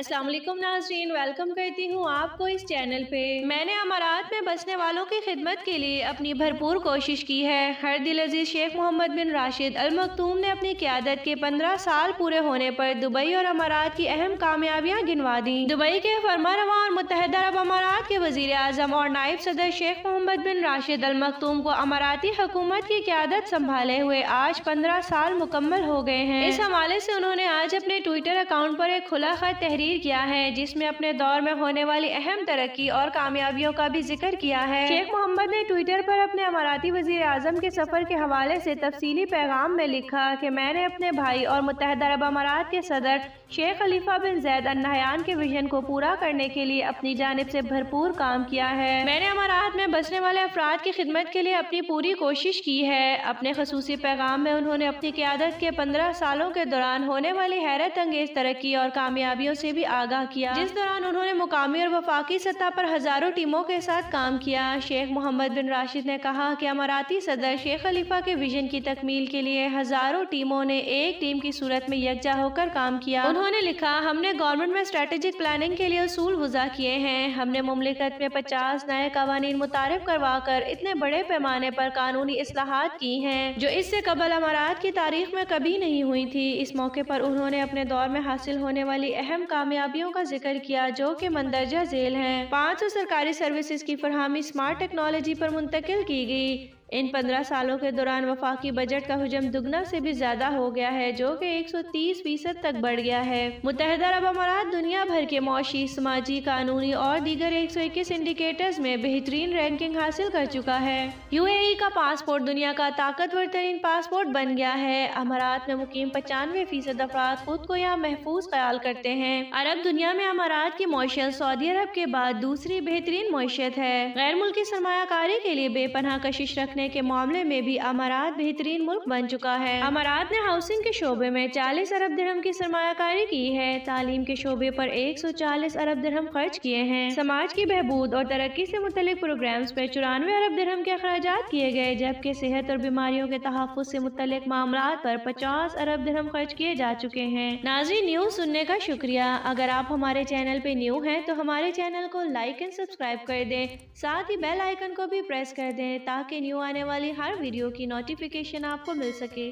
अस्सलाम वालेकुम नाज़रीन, वेलकम करती हूँ आपको इस चैनल पे। मैंने अमारात में बसने वालों की खिदमत के लिए अपनी भरपूर कोशिश की है। हर दिल अजीज शेख मोहम्मद बिन राशिद अल मखतूम ने अपनी क़यादत के 15 साल पूरे होने पर दुबई और अमारात की अहम कामयाबियाँ गिनवा दी। दुबई के फरमानरवा और मुत्तहिदा अरब अमारात के वज़ीर आज़म और नायब सदर शेख मोहम्मद बिन राशिद अल मखतूम को अमाराती हुकूमत की क़यादत संभाले हुए आज 15 साल मुकम्मल हो गए हैं। इस हवाले से उन्होंने आज अपने ट्विटर अकाउंट पर एक खुला खत तहरीर किया है, जिसमें अपने दौर में होने वाली अहम तरक्की और कामयाबियों का भी जिक्र किया है। शेख मोहम्मद ने ट्विटर पर अपने अमाराती वज़ीर आज़म के सफर के हवाले से तफसीली पैगाम में लिखा कि मैंने अपने भाई और मुत्तहिदा अरब अमारात के सदर शेख खलीफा बिन ज़ैद अल नहयान के विजन को पूरा करने के लिए अपनी जानिब से भरपूर काम किया है। मैंने अमारात में बसने वाले अफराद की खिदमत के लिए अपनी पूरी कोशिश की है। अपने खसूसी पैगाम में उन्होंने अपनी क़यादत के 15 सालों के दौरान होने वाली हैरत अंगेज तरक्की और कामयाबियों से भी आगाह किया, जिस दौरान उन्होंने मुकामी और वफाकी सतह पर हजारों टीमों के साथ काम किया। शेख मोहम्मद बिन राशिद ने कहा कि अमाराती सदर शेख खलीफा के विजन की तकमील के लिए हजारों टीमों ने एक टीम की सूरत में यकजा होकर काम किया। उन्होंने लिखा, हमने गवर्नमेंट में स्ट्रेटेजिक प्लानिंग के लिए उसूल वज़ा किए हैं। हमने मुमलिकत में 50 नए कवानीन मुतारिफ करवा कर इतने बड़े पैमाने पर कानूनी इस्लाहात की हैं, जो इससे कबल अमारात की तारीख में कभी नहीं हुई थी। इस मौके पर उन्होंने अपने दौर में हासिल होने वाली अहम कामयाबियों का जिक्र किया, जो कि मंदरजा झेल हैं। 500 सरकारी सर्विसेज की फरहमी स्मार्ट टेक्नोलॉजी पर मुंतकिल की गई। इन 15 सालों के दौरान वफाकी बजट का हुजम दुगना से भी ज्यादा हो गया है, जो कि 130% तक बढ़ गया है। मुत्तहिदा अरब अमारात दुनिया भर के मौशी, समाजी, कानूनी और दीगर 121 इंडिकेटर्स में बेहतरीन रैंकिंग हासिल कर चुका है। UAE का पासपोर्ट दुनिया का ताकतवर तरीन पासपोर्ट बन गया है। अमारात में मुकीम 95% अफराद खुद को यहाँ महफूज ख्याल करते हैं। अरब दुनिया में अमारात की मौशियत सऊदी अरब के बाद दूसरी बेहतरीन मौशियत है। गैर मुल्की सरमायाकारी के लिए बेपनाह कशिश रखने के मामले में भी अमारात बेहतरीन मुल्क बन चुका है। अमारात ने हाउसिंग के शोबे में 40 अरब दिरहम की सरमायाकारी की है। तालीम के शोबे पर 140 अरब दिरहम खर्च किए हैं। समाज की बहबूद और तरक्की से मुतल्लिक प्रोग्राम्स पर 94 अरब दिरहम के अखराजात किए गए, जबकि सेहत और बीमारियों के तहफ़्फ़ुज़ से मुतल्लिक मामलात पर 50 अरब दिरहम खर्च किए जा चुके हैं। नाज़रीन, न्यूज़ सुनने का शुक्रिया। अगर आप हमारे चैनल पे न्यू हैं तो हमारे चैनल को लाइक एंड सब्सक्राइब कर दें, साथ ही बेल आइकन को भी प्रेस कर दें ताकि न्यू आने वाली हर वीडियो की नोटिफिकेशन आपको मिल सके।